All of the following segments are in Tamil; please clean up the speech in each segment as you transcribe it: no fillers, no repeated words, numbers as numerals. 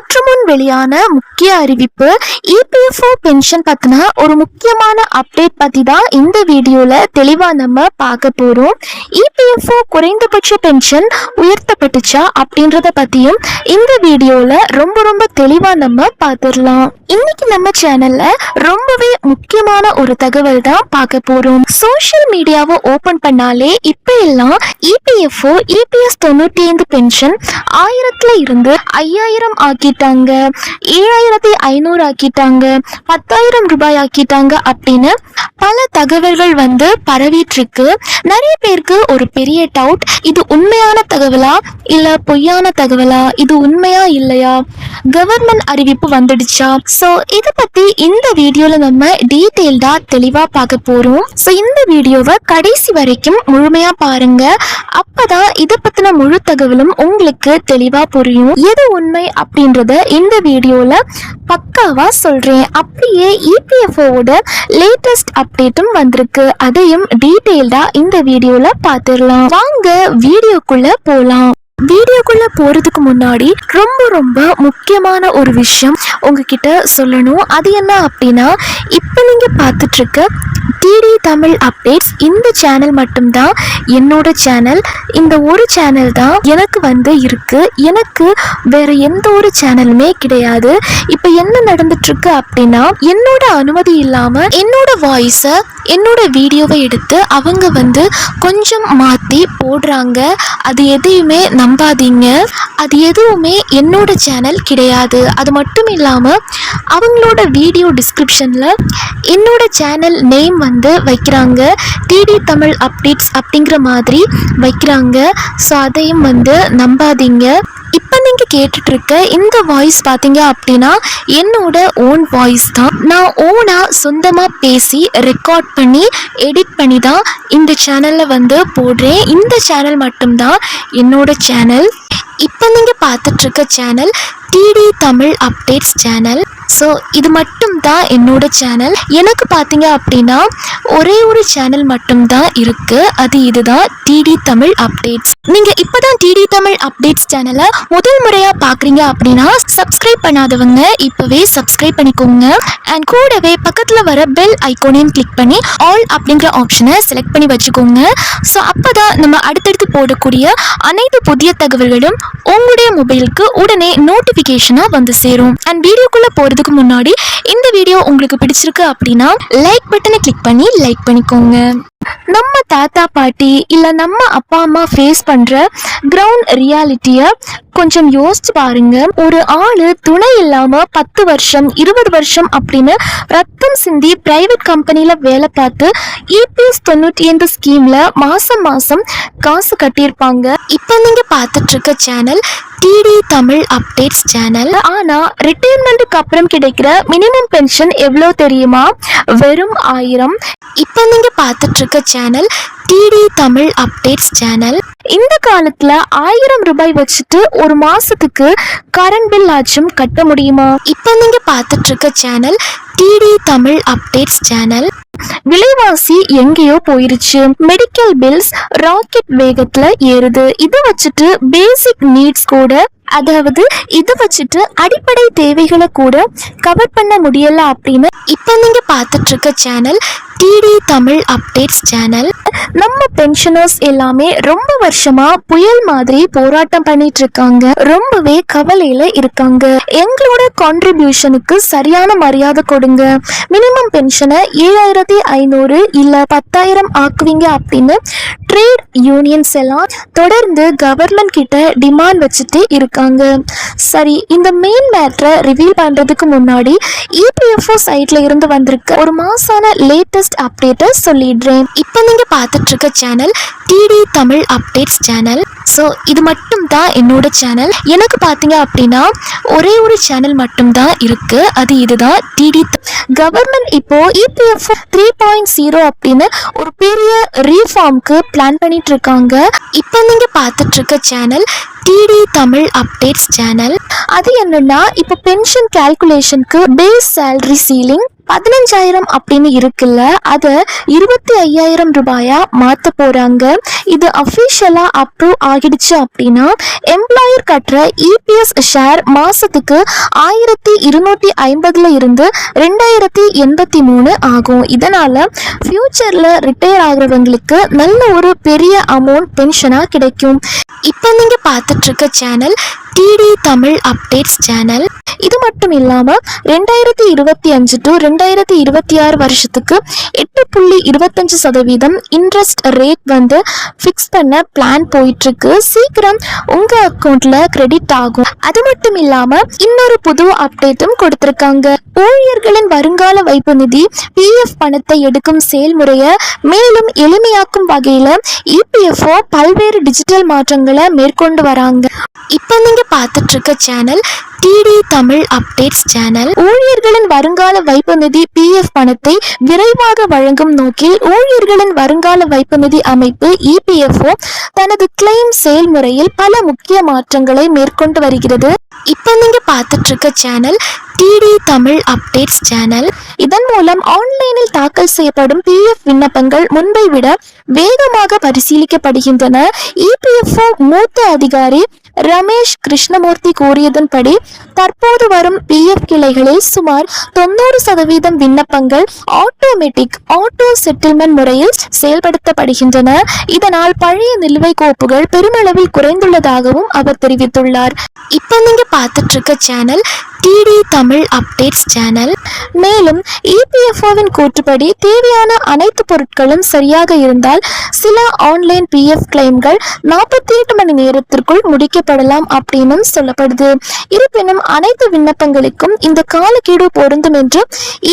சற்று முன் வெளியான முக்கிய அறிவிப்பு. இபிஎஃப்ஓ பென்ஷன் பத்தின ஒரு முக்கியமான அப்டேட் பத்தி தான் இந்த வீடியோல தெளிவா நம்ம பார்க்க போறோம். இபிஎஃப்ஓ குறைந்தபட்ச பென்ஷன் உயர்த்தப்பட்டுச்சா அப்படின்றத பத்தியும் இந்த வீடியோல ரொம்ப தெளிவா நம்ம பார்த்துடலாம். இன்னைக்கு நம்ம சேனல்ல ரொம்பவே முக்கியமான ஒரு தகவல் தான் பார்க்க போறோம். சோஷியல் மீடியாவை ஓபன் பண்ணாலே இப்ப எல்லாம் இபிஎஃப்ஓ இபிஎஸ் 95 பென்ஷன் 1000ல இருந்து 5000 ஆக்கிட்டாங்க, 7500 ஆக்கிட்டாங்க, 10,000 ரூபாய் ஆக்கிட்டாங்க அப்படின்னு பல தகவல்கள் பரவிட்டு இருக்கு. நிறைய பேருக்கு ஒரு பெரிய டவுட், இது உண்மையான தகவலா இல்ல பொய்யான தகவலா, இது உண்மையா இல்லையா, கவர்மெண்ட் அறிவிப்பு வந்துடுச்சா? சோ இத பத்தி இந்த வீடியோல நம்ம டீடைல்டா தெளிவா பார்க்க போறோம். சோ இந்த வீடியோவை கடைசி வரைக்கும் முழுமையா பாருங்க, அப்பதான் இத பத்தின முழு தகவலும் உங்களுக்கு தெளிவா புரியும். எது உண்மை அப்படின்றத இந்த வீடியோல பக்காவா சொல்றேன். அப்படியே இபிஎஃப்ஓட லேட்டஸ்ட் அப்டேட்டும் வந்திருக்கு, அதையும் டீடைல்டா இந்த வீடியோல பார்த்துடலாம். வாங்க வீடியோக்குள்ள போலாம். வீடியோக்குள்ள போறதுக்கு முன்னாடி ரொம்ப முக்கியமான ஒரு விஷயம் உங்ககிட்ட சொல்லணும். அது என்ன அப்படின்னா, இப்போ நீங்க பார்த்துட்டு இருக்க டிடி தமிழ் அப்டேட்ஸ் இந்த சேனல் மட்டும்தான் என்னோட சேனல். இந்த ஒரு சேனல் தான் எனக்கு இருக்கு, எனக்கு வேற எந்த ஒரு சேனலுமே கிடையாது. இப்போ என்ன நடந்துட்டு இருக்கு அப்படின்னா, என்னோட அனுமதி இல்லாம என்னோட வாய்ஸை என்னோட வீடியோவை எடுத்து அவங்க கொஞ்சம் மாற்றி போடுறாங்க. அது எதையுமே நம்பாதீங்க, அது எதுவுமே என்னோட சேனல் கிடையாது. அது மட்டும் இல்லாமல் அவங்களோட வீடியோ டிஸ்கிரிப்ஷனில் என்னோட சேனல் நேம் வைக்கிறாங்க, டிடி தமிழ் அப்டேட்ஸ் அப்படிங்கிற மாதிரி வைக்கிறாங்க. ஸோ அதையும் நம்பாதீங்க. இப்போ நீங்கள் கேட்டுட்டு இருக்க இந்த வாய்ஸ் பார்த்தீங்க அப்படின்னா என்னோட ஓன் வாய்ஸ் தான். நான் ஓனாக சொந்தமாக பேசி ரெக்கார்ட் பண்ணி எடிட் பண்ணி தான் இந்த சேனலில் போடுறேன். இந்த சேனல் மட்டும்தான் என்னோட சேனல். இப்போ நீங்கள் பார்த்துட்டு இருக்க channel DD Tamil updates channel. So இது மட்டும் தான் என்னோட சேனல். எனக்கு பார்த்தீங்க அப்படின்னா ஒரே ஒரு சேனல் மட்டும்தான் இருக்கு, அது இதுதான், டிடி தமிழ் அப்டேட்ஸ். நீங்கள் இப்போ தான் டிடி தமிழ் அப்டேட்ஸ் சேனலை முதல் முறையாக பார்க்குறீங்க அப்படின்னா சப்ஸ்கிரைப் பண்ணாதவங்க இப்போவே சப்ஸ்கிரைப் பண்ணிக்கோங்க. அண்ட் கூடவே பக்கத்தில் வர பெல் ஐக்கோனையும் கிளிக் பண்ணி ஆல் அப்படிங்கிற ஆப்ஷனை செலக்ட் பண்ணி வச்சுக்கோங்க. ஸோ அப்போ தான் நம்ம அடுத்தடுத்து போடக்கூடிய அனைத்து புதிய தகவல்களும் உங்களுடைய மொபைலுக்கு உடனே நோட்டிஃபிகேஷனாக சேரும். அண்ட் வீடியோக்குள்ளே போகிறதுக்கு முன்னாடி இந்த வீடியோ உங்களுக்கு பிடிச்சிருக்கு அப்படின்னா லைக் பட்டனை கிளிக் பண்ணி லைக் பண்ணிக்கோங்க. நம்ம தாத்தா பாட்டி இல்ல நம்ம அப்பா அம்மா ஃபேஸ் பண்ற கிரவுண்ட் ரியாலிட்டிய கொஞ்சம் யோசிச்சு பாருங்க. ஒரு ஆளு துணை இல்லாம 10 வருஷம் 20 வருஷம் அப்படின்னு ரத்தம் சிந்தி பிரைவேட் கம்பெனில வேலை பார்த்து இபிஎஸ் 95 ஸ்கீம்ல மாசம் காசு கட்டியிருப்பாங்க. இப்ப நீங்க பார்த்துட்டு இருக்க channel DD Tamil updates channel. ஆனா ரிட்டையர்மெண்ட்டுக்கு அப்புறம் கிடைக்கிற மினிமம் பென்ஷன் எவ்வளோ தெரியுமா? வெறும் 1000. இப்ப நீங்க பார்த்துட்டு இருக்க channel DD Tamil updates channel. இந்த காலத்துல 1000 ரூபாய் வச்சுட்டு ஒரு மாசத்துக்கு கரண்ட் பில் ஆச்சும் கட்ட முடியுமா? இப்ப நீங்க பார்த்துட்டு இருக்க channel DD Tamil updates channel. விலைவாசி எங்கேயோ போயிருச்சு, மெடிக்கல் பில்ஸ் ராக்கெட் வேகத்துல ஏறுது. இதை வச்சுட்டு பேசிக் நீட்ஸ் கூட, அதாவது இதை வச்சுட்டு அடிப்படை தேவைகளை கூட கவர் பண்ண முடியல அப்படின்னு இப்ப நீங்க பார்த்துட்டு இருக்க channel DD Tamil updates channel. நம்ம பென்ஷனர்ஸ் எல்லாமே ரொம்ப வருஷமா புயல் மாதிரி போராட்டம் பண்ணிட்டு இருக்காங்க, ரொம்பவே கவலையில இருக்காங்க. எங்களோட கான்ட்ரிபியூஷனுக்கு சரியான மரியாதை கொடுங்க, மினிமம் பென்ஷனை 7500 இல்ல 10,000 ஆக்குவீங்க அப்படின்னு ட்ரேட் யூனியன்ஸ் எல்லாம் தொடர்ந்து கவர்மெண்ட் கிட்ட டிமாண்ட் வச்சுட்டு இருக்காங்க. சரி, இந்த மெயின் மேட்டரை ரிவீல் பண்றதுக்கு முன்னாடி இபிஎஃப்ஓ சைட்ல இருந்து வந்திருக்க ஒரு மாசான லேட்டஸ்ட் அப்டேட்டை சொல்லிடுறேன். இப்போ நீங்க பார்த்துட்டு இருக்க channel DD Tamil updates channel. So இது மட்டும் தான் என்னோட சேனல். எனக்கு பார்த்தீங்க அப்படின்னா ஒரே ஒரு சேனல் மட்டும்தான் இருக்கு, அது இதுதான், டிடி. கவர்மெண்ட் இப்போ இபிஎஃப்ஓ 3.0 அப்படின்னு ஒரு பெரிய ரீஃபார்ம்க்கு பிளான் பண்ணிட்டு இருக்காங்க. இப்போ நீங்க பார்த்துட்டு இருக்க channel DD Tamil updates channel. அது என்னன்னா, இப்போ பென்ஷன் கால்குலேஷனுக்கு பேஸ் சேலரி சீலிங் 15,000 அப்படின்னு இருக்குல்ல, அதை 25,000 ரூபாயா மாத்த போறாங்க. இது அஃபிஷியலா அப்ரூவ் ஆகிடுச்சு அப்படின்னா எம்ப்ளாயர் கட்டுற இபிஎஸ் ஷேர் மாசத்துக்கு 1,250 இருந்து 2,083 ஆகும். இதனால ஃபியூச்சர்ல ரிட்டையர் ஆகிறவங்களுக்கு நல்ல ஒரு பெரிய அமௌண்ட் பென்ஷனா கிடைக்கும். இப்போ நீங்க பார்த்துட்டு இருக்க channel DD Tamil updates channel. இது மட்டும் இல்லாம 2025 டு 2026 வருஷத்துக்கு 8.25% இன்ட்ரெஸ்ட் ரேட் வந்து ஃபிக்ஸ் பண்ண பிளான் போயிட்டு இருக்கு. சீக்கிரம் உங்க அக்கௌண்ட்ல கிரெடிட் ஆகும். அது மட்டும் இல்லாம இன்னொரு புது அப்டேட்டும் கொடுத்திருக்காங்க. ஊழியர்களின் வருங்கால வைப்பு நிதி பிஎஃப் பணத்தை எடுக்கும் செயல்முறையை மேலும் எளிமையாக்கும் வகையில இபிஎஃப்ஓ பல்வேறு டிஜிட்டல் மாற்றங்களை மேற்கொண்டு வராங்க. இப்ப நீங்க பார்த்துட்டு இருக்க channel DD Tamil updates channel. ஊழியர்களின் வருங்கால வைப்பு நிதி பிஎஃப் பணத்தை விரைவாக வழங்கும் நோக்கில் ஊழியர்களின் வருங்கால வைப்பு நிதி அமைப்பு இபிஎஃப்ஓ தனது கிளைம் செயல்முறையில் பல முக்கிய மாற்றங்களை மேற்கொண்டு வருகிறது. இப்ப நீங்க பார்த்துட்டு இருக்க channel DD Tamil updates channel. இதன் மூலம் ஆன்லைனில் தாக்கல் செய்யப்படும் பிஎஃப் விண்ணப்பங்கள் முன்பை விட வேகமாக பரிசீலிக்கப்படுகின்றன. இபிஎஃப்ஓ மூத்த அதிகாரி ரமேஷ் கிருஷ்ணமூர்த்தி கூறியதன்படி தற்போது வரும் பிஎஃப் கிளைகளில் சுமார் 90% விண்ணப்பங்கள் ஆட்டோ செட்டில்மெண்ட் முறையில் செயல்படுத்தப்படுகின்றன. இதனால் பழைய நிலுவை கோப்புகள் பெருமளவில் குறைந்துள்ளதாகவும் அவர் தெரிவித்துள்ளார். இப்ப நீங்க பார்த்துட்டு இருக்க channel DD Tamil updates channel. மேலும் இபிஎஃப்ஓவின் கூற்றுப்படி தேவையான அனைத்து பொருட்களும் சரியாக இருந்தால் சில ஆன்லைன் பிஎஃப் கிளைம்கள் 48 மணி நேரத்திற்குள் முடிக்கப்படலாம் அப்படின்னு சொல்லப்படுது. இருப்பினும் அனைத்து விண்ணப்பங்களுக்கும் இந்த காலக்கெடு பொருந்தும் என்று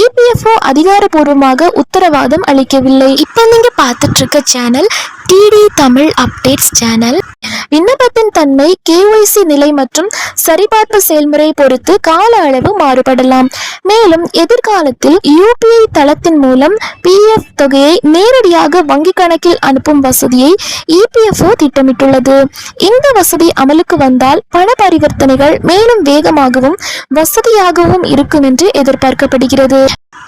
இபிஎஃப்ஓ அதிகாரப்பூர்வமாக உத்தரவாதம் அளிக்கவில்லை. இப்ப நீங்க பார்த்துட்டு இருக்க channel DD Tamil updates channel. விண்ணப்பத்தின் தன்மை, கேஒய்சி நிலை மற்றும் சரிபார்ப்பு செயல்முறை பொறுத்து கால அளவு மாறுபடலாம். மேலும் எதிர்காலத்தில் யூபிஐ தளத்தின் மூலம் பிஎஃப் தொகையை நேரடியாக வங்கி கணக்கில் அனுப்பும் வசதியை இபிஎஃப்ஓ திட்டமிட்டுள்ளது. இந்த வசதி அமலுக்கு வந்தால் பண பரிவர்த்தனைகள் மேலும் வேகமாகவும் வசதியாகவும் இருக்கும் என்று எதிர்பார்க்கப்படுகிறது.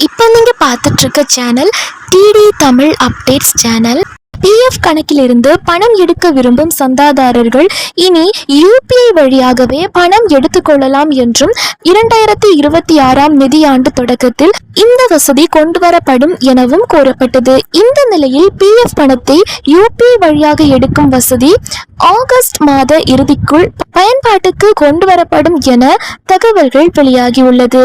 இப்ப நீங்க பார்த்துட்டு இருக்க channel DD Tamil updates channel. PF கணக்கிலிருந்து பணம் எடுக்க விரும்பும் சந்தாதாரர்கள் இனி யூபிஐ வழியாகவே பணம் எடுத்துக்கொள்ளலாம் என்றும் 2026ஆம் நிதியாண்டு தொடக்கத்தில் இந்த வசதி கொண்டுவரப்படும் எனவும் கூறப்பட்டது. இந்த நிலையில் பிஎஃப் பணத்தை யூபிஐ வழியாக எடுக்கும் வசதி ஆகஸ்ட் மாத இறுதிக்குள் பயன்பாட்டுக்கு கொண்டுவரப்படும் என தகவல்கள் வெளியாகியுள்ளது.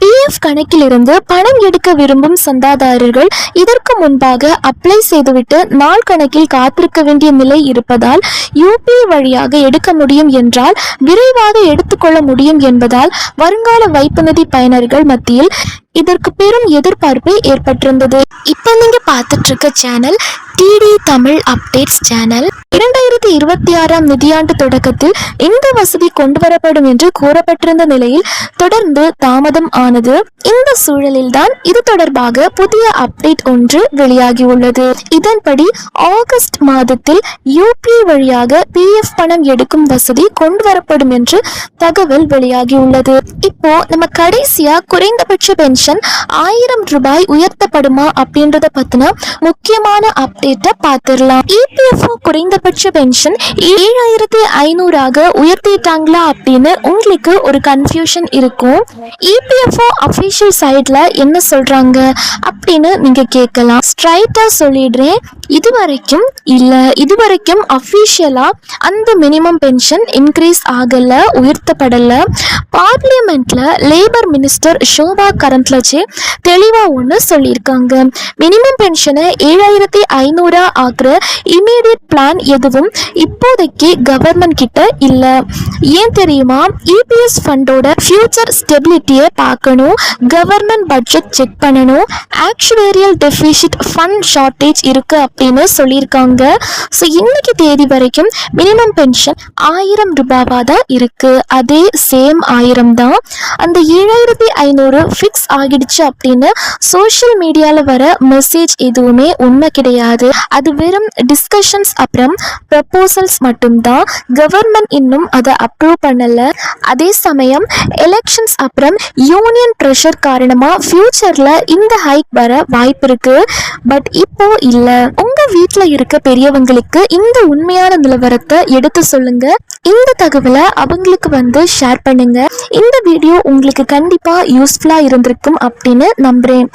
பிஎஃப் கணக்கிலிருந்து பணம் எடுக்க விரும்பும் சந்தாதாரர்கள் இதற்கு முன்பாக அப்ளை செய்துவிட்டு நாள் கணக்கில் காத்திருக்க வேண்டிய நிலை இருப்பதால் யூபிஐ வழியாக எடுக்க முடியும் என்றால் விரைவாக எடுத்துக்கொள்ள முடியும் என்பதால் வருங்கால வைப்பு நிதி பயனர்கள் மத்தியில் இதற்கு பெரும் எதிர்பார்ப்பு ஏற்பட்டிருந்தது. இப்ப நீங்க பார்த்துட்டு இருக்க channel DD Tamil updates channel. 2026ஆம் நிதியாண்டு தொடக்கத்தில் இந்த வசதி கொண்டுவரப்படும் என்று கூறப்பட்டிருந்த நிலையில் தொடர்ந்து தாமதம் ஆனது. இந்த சூழலில்தான் இது தொடர்பாக புதிய அப்டேட் ஒன்று வெளியாகியுள்ளது. இதன்படி ஆகஸ்ட் மாதத்தில் யூபிஐ வழியாக பிஎஃப் பணம் எடுக்கும் வசதி கொண்டுவரப்படும் என்று தகவல் வெளியாகியுள்ளது. இப்போ நம்ம கடைசியா குறைந்தபட்ச பென்ஷன் 1000 ரூபாய் உயர்த்தப்படுமா அப்படின்றத பத்தின முக்கியமான அப்டேட்டை பார்த்திடலாம். இபிஎஃப்ஓ குறைந்தபட்ச பென்ஷன் 7,500 உயர்த்திட்டாங்களா அப்படின்னு உங்களுக்கு ஒரு கன்ஃபியூஷன் இருக்கும். இபிஎஃப்ஓ அஃபிஷியல் சைட்ல என்ன சொல்றாங்க அப்படின்னு நீங்க கேட்கலாம். ஸ்ட்ரைட்டா சொல்லிடுறேன், இதுவரைக்கும் அஃபிஷியலா அந்த மினிமம் பென்ஷன் இன்க்ரீஸ் ஆகல, உயர்த்தப்படல. பார்லிமெண்ட்ல லேபர் மினிஸ்டர் ஷோபா கரந்த்லஜே தெளிவா ஒன்று சொல்லியிருக்காங்க. மினிமம் பென்ஷனை 7,500 ஆக்குற இமீடியட் பிளான் எதுவும் இப்போதைக்கு கவர்மெண்ட் கிட்ட இல்ல. ஏன் தெரியுமா? இபிஎஸ் ஃபண்டோட ஃபியூச்சர் ஸ்டெபிலிட்டியை பார்க்கணும், கவர்மெண்ட் பட்ஜெட் செக் பண்ணணும், ஆக்சுவேரியல் டெபிசிட் ஃபண்ட் ஷார்டேஜ் இருக்கு அப்படின்னு சொல்லியிருக்காங்க. ஸோ இன்னைக்கு தேதி வரைக்கும் மினிமம் பென்ஷன் 1000 ரூபாவா தான் இருக்கு. அதே சேம் 1000 தான். அந்த 7,500 ஃபிக்ஸ் ஆகிடுச்சு அப்படின்னு சோஷியல் மீடியாவில் வர மெசேஜ் எதுவுமே உண்மை கிடையாது. கிடையாது. அது வெறும் டிஸ்கஷன்ஸ் அப்புறம் ப்ரப்போசல்ஸ் மட்டும்தான். கவர்மெண்ட் இன்னும் அதை அப்ரூவ் பண்ணல. அதே சமயம் எலெக்ஷன்ஸ் அப்புறம் யூனியன் ப்ரெஷர் காரணமா ஃபியூச்சர்ல இந்த ஹைக் வர வாய்ப்பு இருக்கு. பட் இப்போ இல்ல. உங்க வீட்ல இருக்க பெரியவங்களுக்கு இந்த உண்மையான நிலவரத்தை எடுத்து சொல்லுங்க. இந்த தகவலை அவங்களுக்கு ஷேர் பண்ணுங்க. இந்த வீடியோ உங்களுக்கு கண்டிப்பா யூஸ்ஃபுல்லா இருந்திருக்கும் அப்படின்னு நம்புறேன்.